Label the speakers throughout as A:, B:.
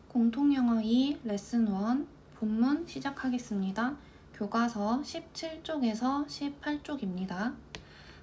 A: 공통영어 2 레슨 1 본문 시작하겠습니다. 교과서 17쪽에서 18쪽입니다.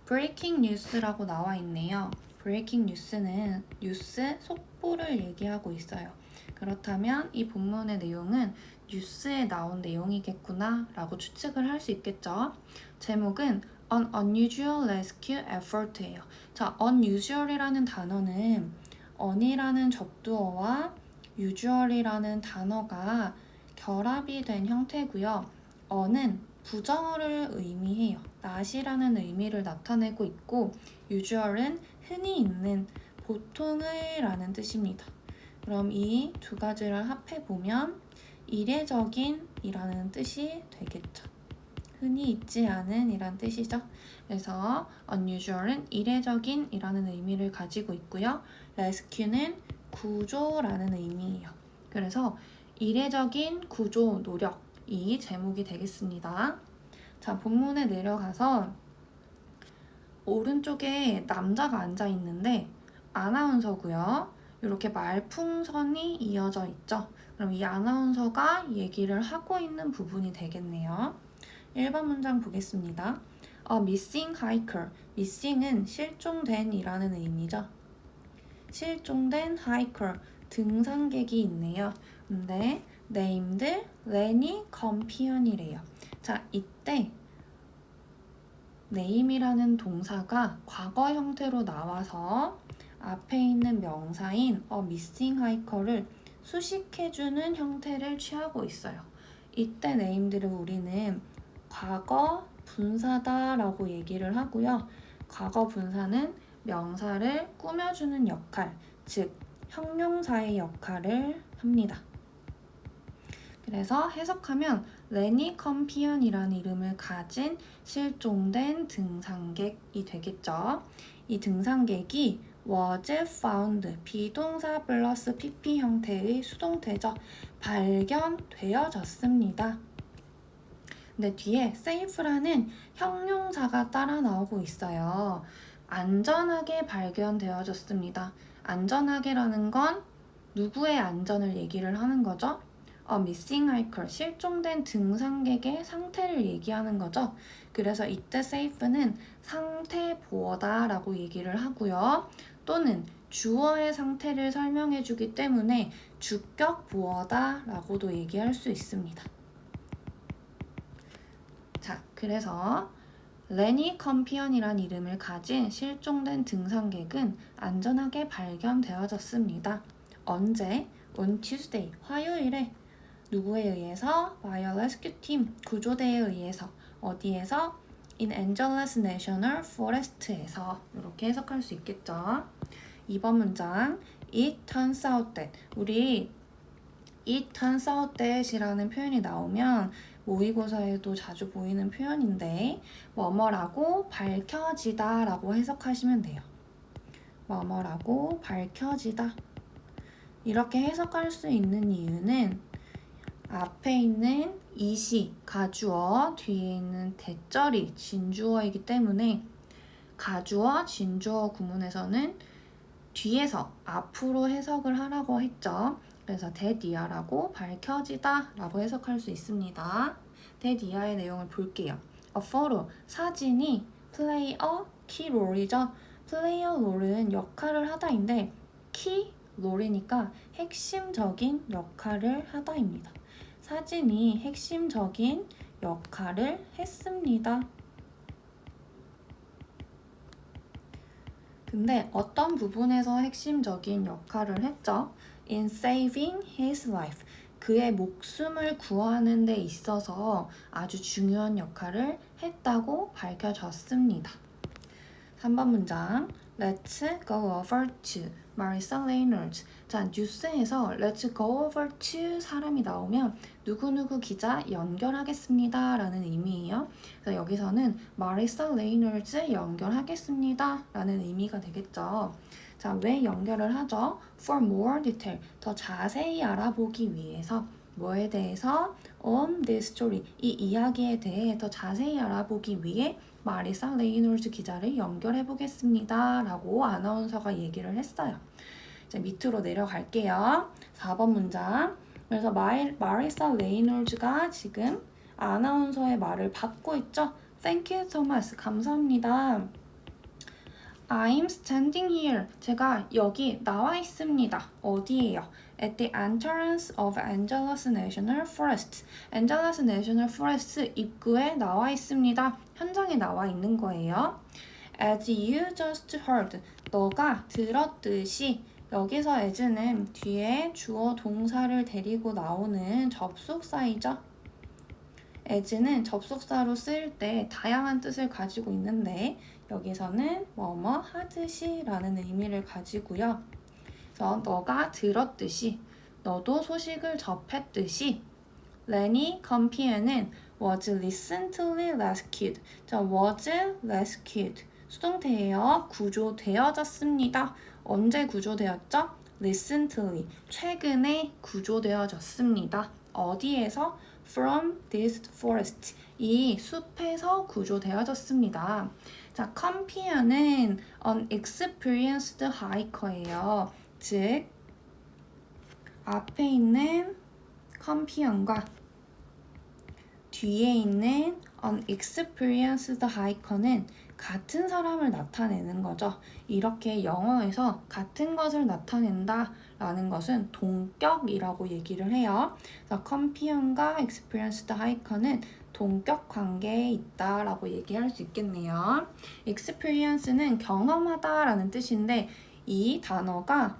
A: Breaking News라고 나와 있네요. Breaking News는 뉴스 속보를 얘기하고 있어요. 그렇다면 이 본문의 내용은 뉴스에 나온 내용이겠구나 라고 추측을 할 수 있겠죠. 제목은 An Unusual Rescue Effort예요. 자, unusual이라는 단어는 on이라는 접두어와 usual이라는 단어가 결합이 된 형태고요. on은 부정어를 의미해요. not이라는 의미를 나타내고 있고 usual은 흔히 있는, 보통의 라는 뜻입니다. 그럼 이 두 가지를 합해보면 이례적인 이라는 뜻이 되겠죠. 흔히 있지 않은 이란 뜻이죠. 그래서 unusual은 이례적인 이라는 의미를 가지고 있고요. rescue는 구조라는 의미예요. 그래서 이례적인 구조 노력이 제목이 되겠습니다. 자, 본문에 내려가서 오른쪽에 남자가 앉아 있는데 아나운서고요. 이렇게 말풍선이 이어져 있죠. 그럼 이 아나운서가 얘기를 하고 있는 부분이 되겠네요. 1번 문장 보겠습니다. A missing hiker. missing은 실종된 이라는 의미죠. 실종된 hiker, 등산객이 있네요. 근데 named Lenny Compion이래요. 자, 이때 name이라는 동사가 과거 형태로 나와서 앞에 있는 명사인 a missing hiker를 수식해주는 형태를 취하고 있어요. 이때 named를 우리는 과거 분사다 라고 얘기를 하고요. 과거 분사는 명사를 꾸며주는 역할, 즉 형용사의 역할을 합니다. 그래서 해석하면 레니 컴피언이라는 이름을 가진 실종된 등산객이 되겠죠. 이 등산객이 was found, 비동사 플러스 pp 형태의 수동태죠. 발견되어졌습니다. 근데 뒤에 safe라는 형용사가 따라 나오고 있어요. 안전하게 발견되어졌습니다. 안전하게라는 건 누구의 안전을 얘기를 하는 거죠? missing hiker, 실종된 등산객의 상태를 얘기하는 거죠. 그래서 이때 safe는 상태 보어다 라고 얘기를 하고요. 또는 주어의 상태를 설명해 주기 때문에 주격 보어다 라고도 얘기할 수 있습니다. 자, 그래서 레니 컴피언이란 이름을 가진 실종된 등산객은 안전하게 발견되어졌습니다. 언제? On Tuesday, 화요일에. 누구에 의해서? By a rescue team, 구조대에 의해서. 어디에서? In Angeles National Forest에서. 이렇게 해석할 수 있겠죠. 2번 문장, It turns out that. 우리 It turns out that 이라는 표현이 나오면 모의고사에도 자주 보이는 표현인데 뭐뭐라고 밝혀지다 라고 해석하시면 돼요. 뭐뭐라고 밝혀지다. 이렇게 해석할 수 있는 이유는 앞에 있는 이시, 가주어, 뒤에 있는 대절이 진주어이기 때문에 가주어, 진주어 구문에서는 뒤에서 앞으로 해석을 하라고 했죠. 그래서 that 이하라고 밝혀지다 라고 해석할 수 있습니다. that 이하의 내용을 볼게요. A photo, 사진이 play a key role이죠. play a role은 역할을 하다인데 key role이니까 핵심적인 역할을 하다입니다. 사진이 핵심적인 역할을 했습니다. 근데 어떤 부분에서 핵심적인 역할을 했죠? In saving his life. 그의 목숨을 구하는 데 있어서 아주 중요한 역할을 했다고 밝혀졌습니다. 3번 문장. Let's go over to Marissa Reynolds. 자, 뉴스에서 Let's go over to 사람이 나오면 누구누구 기자 연결하겠습니다 라는 의미예요. 그래서 여기서는 Marissa Reynolds 연결하겠습니다 라는 의미가 되겠죠. 자, 왜 연결을 하죠? For more detail, 더 자세히 알아보기 위해서. 뭐에 대해서? On this story, 이 이야기에 대해 더 자세히 알아보기 위해 마리사 레이놀즈 기자를 연결해 보겠습니다 라고 아나운서가 얘기를 했어요. 이제 밑으로 내려갈게요. 4번 문장. 그래서 마리사 레이놀즈가 지금 아나운서의 말을 받고 있죠. Thank you, Thomas. 감사합니다. I'm standing here. 제가 여기 나와 있습니다. 어디예요? At the entrance of Angeles National Forest. Angeles National Forest 입구에 나와 있습니다. 현장에 나와 있는 거예요. As you just heard. 너가 들었듯이 여기서 as는 뒤에 주어 동사를 데리고 나오는 접속사이죠. as는 접속사로 쓸 때 다양한 뜻을 가지고 있는데 여기서는 뭐뭐 하듯이 라는 의미를 가지고요. 그래서 너가 들었듯이 너도 소식을 접했듯이 레니 컴피어는 was recently rescued. 자, was rescued. 수동태예요. 구조되어졌습니다. 언제 구조되었죠? recently. 최근에 구조되어졌습니다. 어디에서? From this forest. 이 숲에서 구조되어졌습니다. 자, 컴피어는 an experienced hiker예요. 즉, 앞에 있는 컴피언과 뒤에 있는 an experienced hiker는 같은 사람을 나타내는 거죠. 이렇게 영어에서 같은 것을 나타낸다 라는 것은 동격이라고 얘기를 해요. 그래서 컴피언과 experienced hiker는 동격 관계에 있다 라고 얘기할 수 있겠네요. experience는 경험하다 라는 뜻인데 이 단어가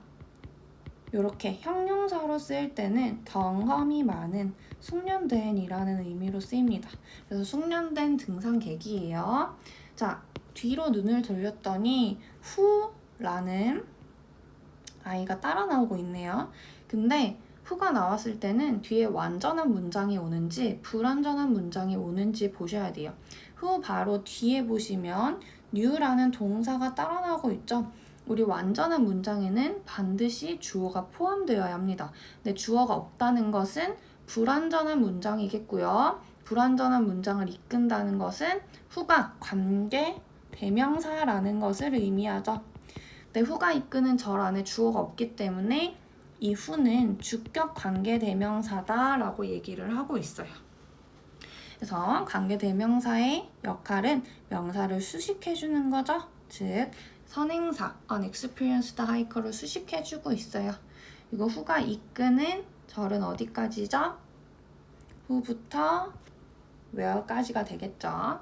A: 이렇게 형용사로 쓰일 때는 경험이 많은 숙련된이라는 의미로 쓰입니다. 그래서 숙련된 등산객이에요. 자, 뒤로 눈을 돌렸더니 who라는 아이가 따라 나오고 있네요. 근데 who가 나왔을 때는 뒤에 완전한 문장이 오는지 불완전한 문장이 오는지 보셔야 돼요. who 바로 뒤에 보시면 new라는 동사가 따라 나오고 있죠. 우리 완전한 문장에는 반드시 주어가 포함되어야 합니다. 근데 주어가 없다는 것은 불완전한 문장이겠고요. 불완전한 문장을 이끈다는 것은 who가 관계 대명사라는 것을 의미하죠. 근데 who가 이끄는 절 안에 주어가 없기 때문에 이 who는 주격 관계 대명사다 라고 얘기를 하고 있어요. 그래서 관계 대명사의 역할은 명사를 수식해주는 거죠. 즉 선행사 an experienced hiker를 수식해주고 있어요. 이거 who가 이끄는 절은 어디까지죠? who부터 where까지가 되겠죠.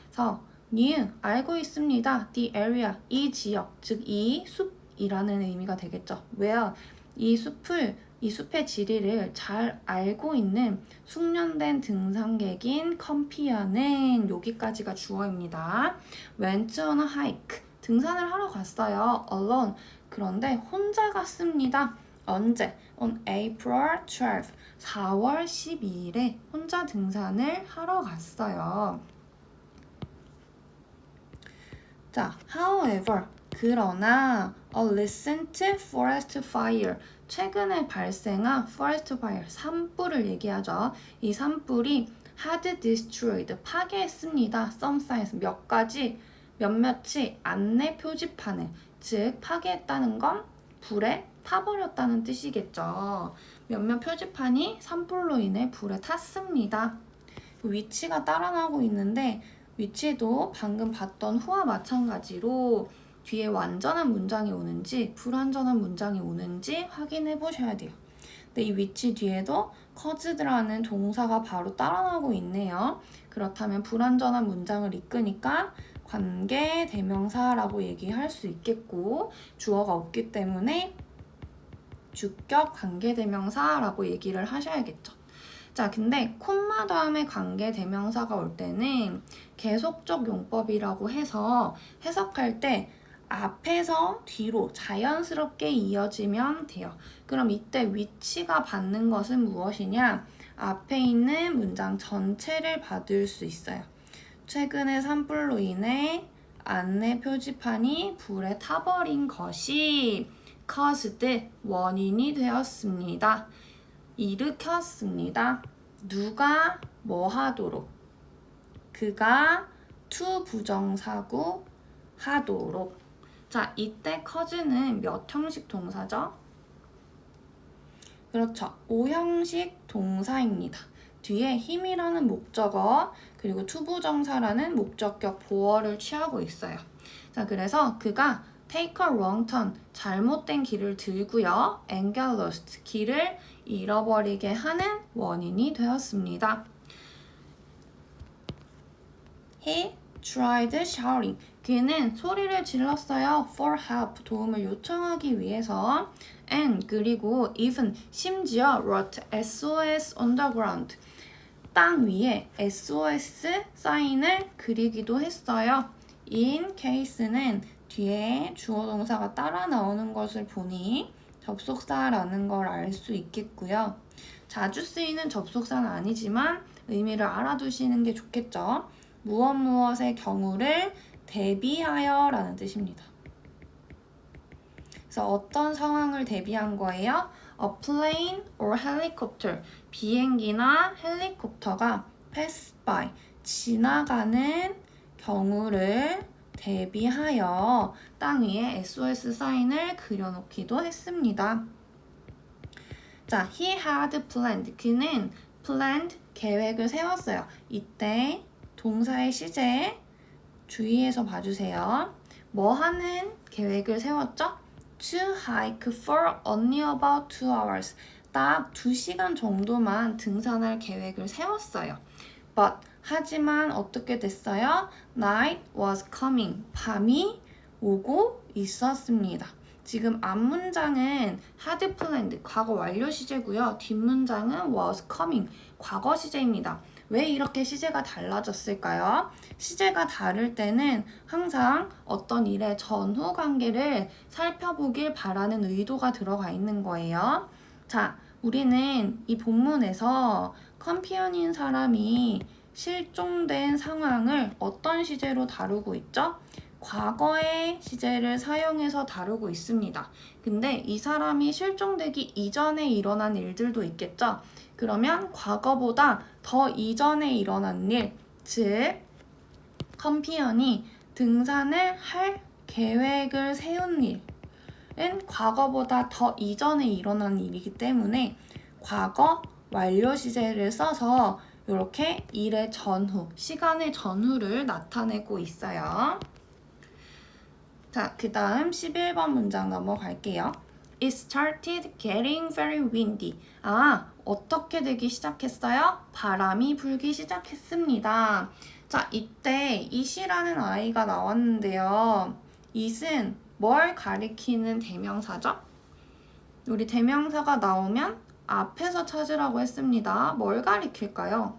A: 그래서 knew, 알고 있습니다. the area, 이 지역, 즉 이 숲이라는 의미가 되겠죠. where, 이 숲의 지리를 잘 알고 있는 숙련된 등산객인 컴피어는 여기까지가 주어입니다. went on a hike, 등산을 하러 갔어요. alone, 그런데 혼자 갔습니다. 언제? on April 12, 4월 12일에 혼자 등산을 하러 갔어요. 자, however, 그러나 a recent forest fire, 최근에 발생한 forest fire, 산불을 얘기하죠. 이 산불이 had destroyed, 파괴했습니다. some signs, 몇몇이 안내 표지판을, 즉 파괴했다는 건 불에 타버렸다는 뜻이겠죠. 몇몇 표지판이 산불로 인해 불에 탔습니다. 위치가 따라 나오고 있는데 위치도 방금 봤던 who와 마찬가지로 뒤에 완전한 문장이 오는지 불완전한 문장이 오는지 확인해 보셔야 돼요. 근데 이 위치 뒤에도 caused라는 동사가 바로 따라 나오고 있네요. 그렇다면 불완전한 문장을 이끄니까 관계 대명사라고 얘기할 수 있겠고 주어가 없기 때문에 주격 관계 대명사라고 얘기를 하셔야겠죠. 자, 근데 콤마 다음에 관계 대명사가 올 때는 계속적 용법이라고 해서 해석할 때 앞에서 뒤로 자연스럽게 이어지면 돼요. 그럼 이때 위치가 받는 것은 무엇이냐? 앞에 있는 문장 전체를 받을 수 있어요. 최근에 산불로 인해 안내 표지판이 불에 타버린 것이 caused, 원인이 되었습니다. 일으켰습니다. 누가 뭐 하도록? 그가 to 부정사구 하도록. 자, 이때 cause는 몇 형식 동사죠? 그렇죠. 5형식 동사입니다. 뒤에 힘이라는 목적어 그리고 투부정사라는 목적격 보어를 취하고 있어요. 자, 그래서 그가 take a wrong turn, 잘못된 길을 들고요. and get lost, 길을 잃어버리게 하는 원인이 되었습니다. He tried shouting. 그는 소리를 질렀어요. for help, 도움을 요청하기 위해서. and 그리고 even, 심지어 wrote SOS on the ground. 땅 위에 SOS 사인을 그리기도 했어요. in case는 뒤에 주어 동사가 따라 나오는 것을 보니 접속사라는 걸 알 수 있겠고요. 자주 쓰이는 접속사는 아니지만 의미를 알아두시는 게 좋겠죠. 무엇의 경우를 대비하여 라는 뜻입니다. 그래서 어떤 상황을 대비한 거예요? A plane or helicopter, 비행기나 헬리콥터가 pass by, 지나가는 경우를 대비하여 땅 위에 SOS 사인을 그려놓기도 했습니다. 자, he had planned, 그는 planned, 계획을 세웠어요. 이때 동사의 시제 주의해서 봐주세요. 뭐 하는 계획을 세웠죠? To hike for only about 2 hours. 딱 2시간 정도만 등산할 계획을 세웠어요. But 하지만 어떻게 됐어요? Night was coming. 밤이 오고 있었습니다. 지금 앞문장은 had planned, 과거 완료 시제고요. 뒷문장은 was coming, 과거 시제입니다. 왜 이렇게 시제가 달라졌을까요? 시제가 다를 때는 항상 어떤 일의 전후 관계를 살펴보길 바라는 의도가 들어가 있는 거예요. 자, 우리는 이 본문에서 컴피언인 사람이 실종된 상황을 어떤 시제로 다루고 있죠? 과거의 시제를 사용해서 다루고 있습니다. 근데 이 사람이 실종되기 이전에 일어난 일들도 있겠죠? 그러면 과거보다 더 이전에 일어난 일, 즉 컴피언이 등산을 할 계획을 세운 일은 과거보다 더 이전에 일어난 일이기 때문에 과거 완료 시제를 써서 이렇게 일의 전후, 시간의 전후를 나타내고 있어요. 자, 그 다음 11번 문장 넘어갈게요. It started getting very windy. 어떻게 되기 시작했어요? 바람이 불기 시작했습니다. 자, 이때 it이라는 아이가 나왔는데요. it은 뭘 가리키는 대명사죠? 우리 대명사가 나오면 앞에서 찾으라고 했습니다. 뭘 가리킬까요?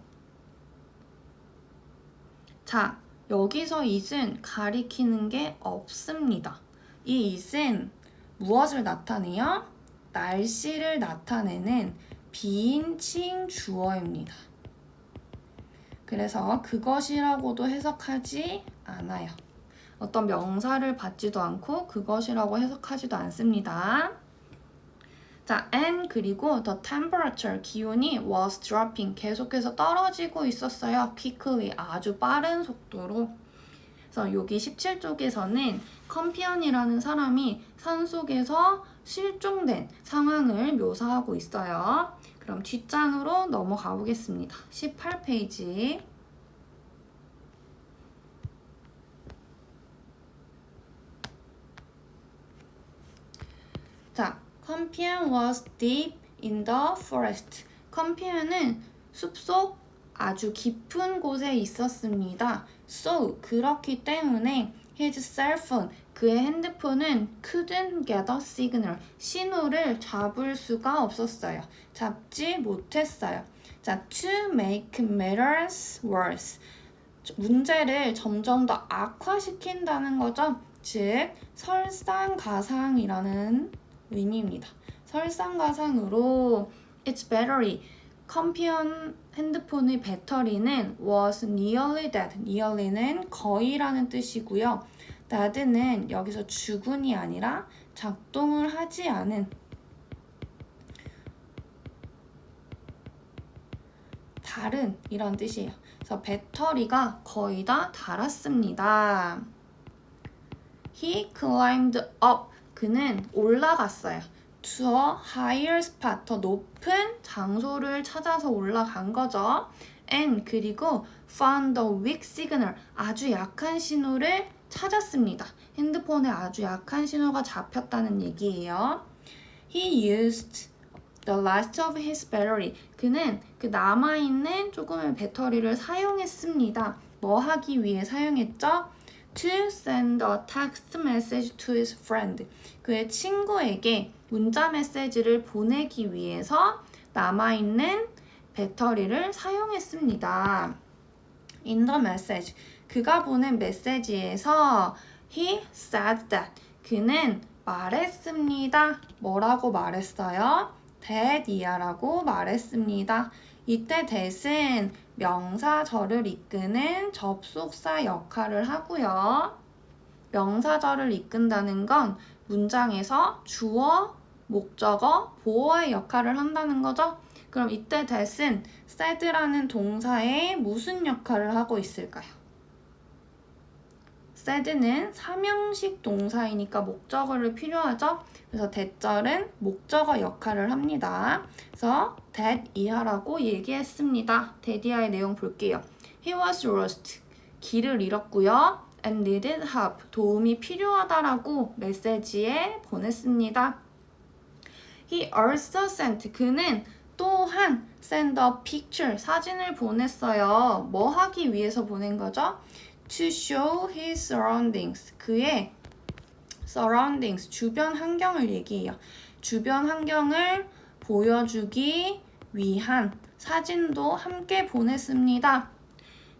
A: 자, 여기서 it은 가리키는 게 없습니다. 이 it은 무엇을 나타내요? 날씨를 나타내는 비인칭 주어입니다. 그래서 그것이라고도 해석하지 않아요. 어떤 명사를 받지도 않고 그것이라고 해석하지도 않습니다. 자, and 그리고 the temperature, 기온이 was dropping, 계속해서 떨어지고 있었어요. quickly, 아주 빠른 속도로. 그래서 여기 17쪽에서는 컴피언이라는 사람이 산속에서 실종된 상황을 묘사하고 있어요. 그럼 뒷장으로 넘어가 보겠습니다. 18페이지. 자, 컴피언 was deep in the forest. 컴피언은 숲속 아주 깊은 곳에 있었습니다. So, 그렇기 때문에 his cell phone, 그의 핸드폰은 couldn't get a signal, 신호를 잡을 수가 없었어요. 잡지 못했어요. 자, to make matters worse, 문제를 점점 더 악화시킨다는 거죠. 즉, 설상가상이라는 의미입니다. 설상가상으로 its battery, 컴피언 핸드폰의 배터리는 was nearly dead. nearly는 거의라는 뜻이고요. dead는 여기서 죽은이 아니라 작동을 하지 않은, 다른 이런 뜻이에요. 그래서 배터리가 거의 다 닳았습니다. He climbed up. 그는 올라갔어요. To a higher spot. 더 높은 장소를 찾아서 올라간 거죠. And 그리고 found the weak signal. 아주 약한 신호를 찾았습니다. 핸드폰에 아주 약한 신호가 잡혔다는 얘기예요. He used the last of his battery. 그는 그 남아있는 조금의 배터리를 사용했습니다. 뭐 하기 위해 사용했죠? To send a text message to his friend. 그의 친구에게 문자 메시지를 보내기 위해서 남아있는 배터리를 사용했습니다. In the message. 그가 보낸 메시지에서 he said that. 그는 말했습니다. 뭐라고 말했어요? that이야라고 말했습니다. 이때 that은 명사절을 이끄는 접속사 역할을 하고요. 명사절을 이끈다는 건 문장에서 주어, 목적어, 보어의 역할을 한다는 거죠. 그럼 이때 that은 said라는 동사에 무슨 역할을 하고 있을까요? said는 삼형식 동사이니까 목적어를 필요하죠. 그래서 that절은 목적어 역할을 합니다. 그래서 that 이하라고 얘기했습니다. that 이하의 내용 볼게요. He was lost. 길을 잃었고요. And needed help. 도움이 필요하다라고 메시지에 보냈습니다. He also sent. 그는 또한 send a picture. 사진을 보냈어요. 뭐 하기 위해서 보낸 거죠? To show his surroundings. 그의 surroundings, 주변 환경을 얘기해요. 주변 환경을 보여주기 위한 사진도 함께 보냈습니다.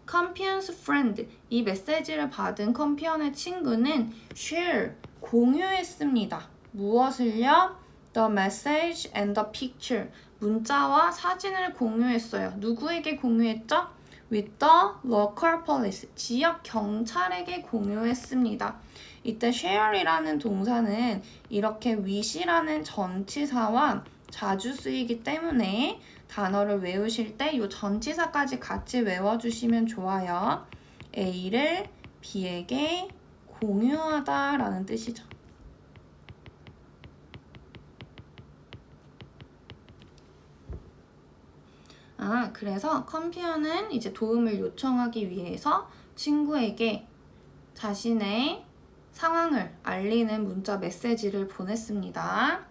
A: 컴피언스 프렌드, 이 메시지를 받은 컴피언의 친구는 share, 공유했습니다. 무엇을요? The message and the picture, 문자와 사진을 공유했어요. 누구에게 공유했죠? With the local police, 지역 경찰에게 공유했습니다. 이때 share이라는 동사는 이렇게 with이라는 전치사와 자주 쓰이기 때문에 단어를 외우실 때 이 전치사까지 같이 외워주시면 좋아요. A를 B에게 공유하다 라는 뜻이죠. 그래서 컴피어는 이제 도움을 요청하기 위해서 친구에게 자신의 상황을 알리는 문자 메시지를 보냈습니다.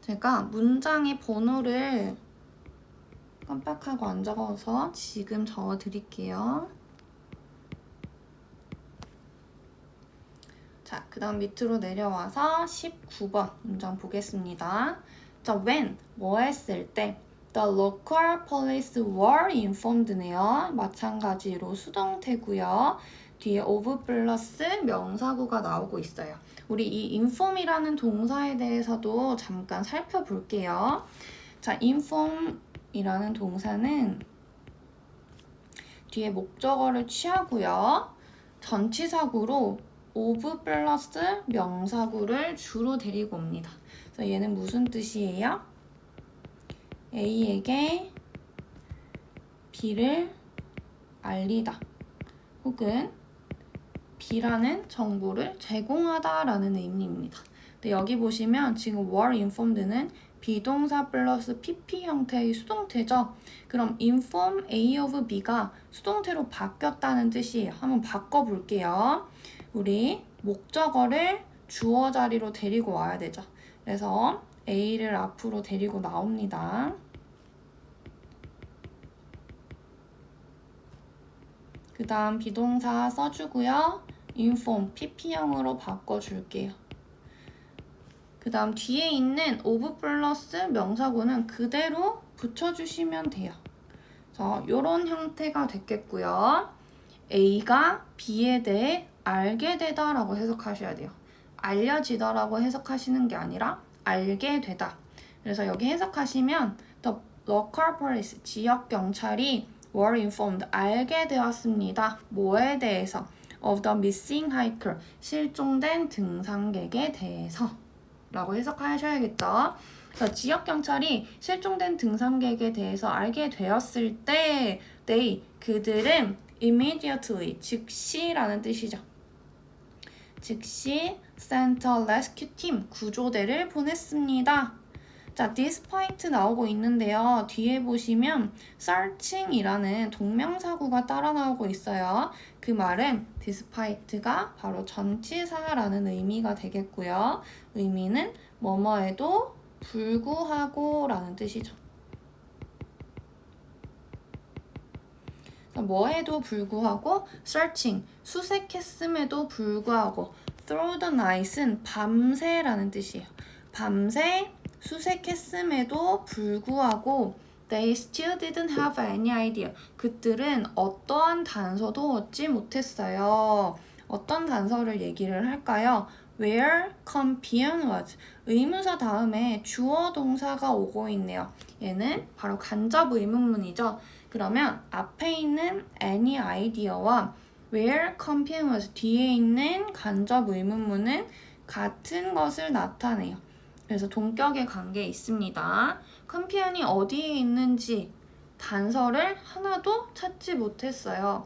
A: 제가 문장의 번호를 깜빡하고 안 적어서 지금 적어드릴게요. 자, 그 다음 밑으로 내려와서 19번 문장 보겠습니다. 자, when, 뭐 했을 때 The local police were informed네요. 마찬가지로 수동태고요. 뒤에 of 플러스 명사구가 나오고 있어요. 우리 이 inform이라는 동사에 대해서도 잠깐 살펴볼게요. 자, inform이라는 동사는 뒤에 목적어를 취하고요. 전치사구로 of 플러스 명사구를 주로 데리고 옵니다. 그래서 얘는 무슨 뜻이에요? A에게 B를 알리다 혹은 B라는 정보를 제공하다라는 의미입니다. 근데 여기 보시면 지금 were informed는 비동사 플러스 PP 형태의 수동태죠. 그럼 inform A of B가 수동태로 바뀌었다는 뜻이에요. 한번 바꿔볼게요. 우리 목적어를 주어 자리로 데리고 와야 되죠. 그래서 A를 앞으로 데리고 나옵니다. 그 다음 비동사 써주고요. inform, PP형으로 바꿔줄게요. 그 다음 뒤에 있는 of 플러스 명사구는 그대로 붙여주시면 돼요. 자, 요런 형태가 됐겠고요. A가 B에 대해 알게 되다라고 해석하셔야 돼요. 알려지다라고 해석하시는 게 아니라 알게 되다. 그래서 여기 해석하시면 the local police, 지역 경찰이 were informed, 알게 되었습니다. 뭐에 대해서? of the missing hiker, 실종된 등산객에 대해서 라고 해석하셔야겠죠. 그래서 지역 경찰이 실종된 등산객에 대해서 알게 되었을 때 그들은 immediately, 즉시라는 뜻이죠. 즉시 sent a rescue team, 구조대를 보냈습니다. 자, despite 나오고 있는데요. 뒤에 보시면 searching이라는 동명사구가 따라 나오고 있어요. 그 말은 despite가 바로 전치사라는 의미가 되겠고요. 의미는 뭐뭐에도 불구하고 라는 뜻이죠. 뭐에도 불구하고 searching, 수색했음에도 불구하고 through the night은 밤새라는 뜻이에요. 밤새 수색했음에도 불구하고 they still didn't have any idea. 그들은 어떠한 단서도 얻지 못했어요. 어떤 단서를 얘기를 할까요? Where campion was. 의문사 다음에 주어 동사가 오고 있네요. 얘는 바로 간접 의문문이죠. 그러면 앞에 있는 any idea와 where campion was 뒤에 있는 간접 의문문은 같은 것을 나타내요. 그래서 동격의 관계에 있습니다. 컴피언이 어디에 있는지 단서를 하나도 찾지 못했어요.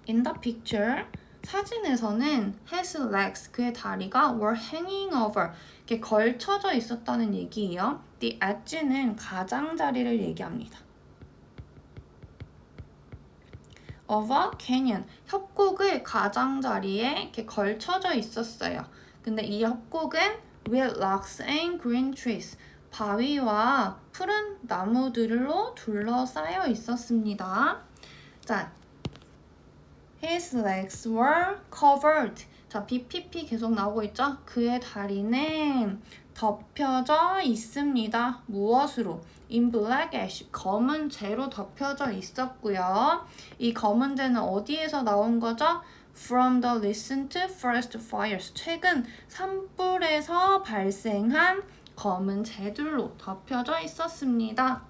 A: In the picture, 사진에서는 his legs, 그의 다리가 were hanging over, 이렇게 걸쳐져 있었다는 얘기예요. The edge는 가장자리를 얘기합니다. Of a canyon, 협곡의 가장자리에 이렇게 걸쳐져 있었어요. 근데 이 협곡은 with rocks and green trees, 바위와 푸른 나무들로 둘러싸여 있었습니다. 자, his legs were covered. 자, BPP 계속 나오고 있죠? 그의 다리는 덮여져 있습니다. 무엇으로? In black ash, 검은 재로 덮여져 있었고요. 이 검은 재는 어디에서 나온 거죠? From the recent forest fires, 최근 산불에서 발생한 검은 재들로 덮여져 있었습니다.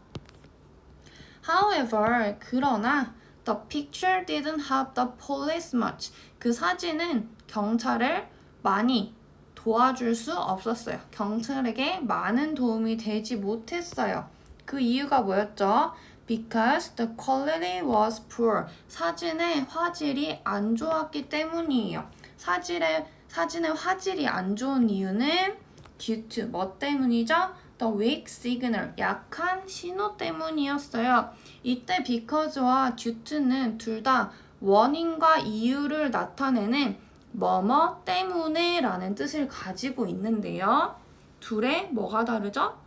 A: However, 그러나 the picture didn't help the police much. 그 사진은 경찰을 많이 도와줄 수 없었어요. 경찰에게 많은 도움이 되지 못했어요. 그 이유가 뭐였죠? Because the quality was poor. 사진의 화질이 안 좋았기 때문이에요. 사진의 화질이 안 좋은 이유는 due to 뭐 때문이죠? The weak signal, 약한 신호 때문이었어요. 이때 because와 due to는 둘 다 원인과 이유를 나타내는 뭐뭐 때문에 라는 뜻을 가지고 있는데요. 둘의 뭐가 다르죠?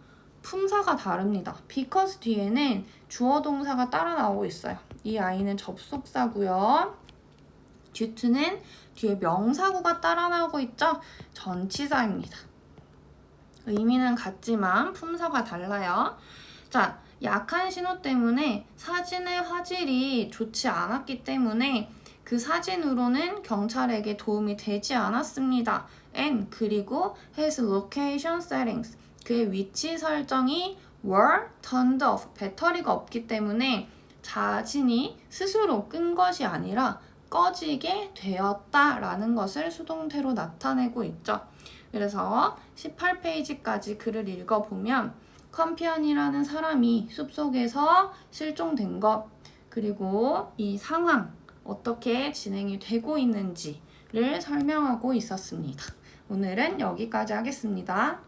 A: 품사가 다릅니다. because 뒤에는 주어 동사가 따라 나오고 있어요. 이 아이는 접속사고요. due to는 뒤에 명사구가 따라 나오고 있죠? 전치사입니다. 의미는 같지만 품사가 달라요. 자, 약한 신호 때문에 사진의 화질이 좋지 않았기 때문에 그 사진으로는 경찰에게 도움이 되지 않았습니다. And 그리고 his location settings, 그의 위치 설정이 were turned off, 배터리가 없기 때문에 자신이 스스로 끈 것이 아니라 꺼지게 되었다라는 것을 수동태로 나타내고 있죠. 그래서 18페이지까지 글을 읽어보면 컴피언이라는 사람이 숲속에서 실종된 것, 그리고 이 상황, 어떻게 진행이 되고 있는지를 설명하고 있었습니다. 오늘은 여기까지 하겠습니다.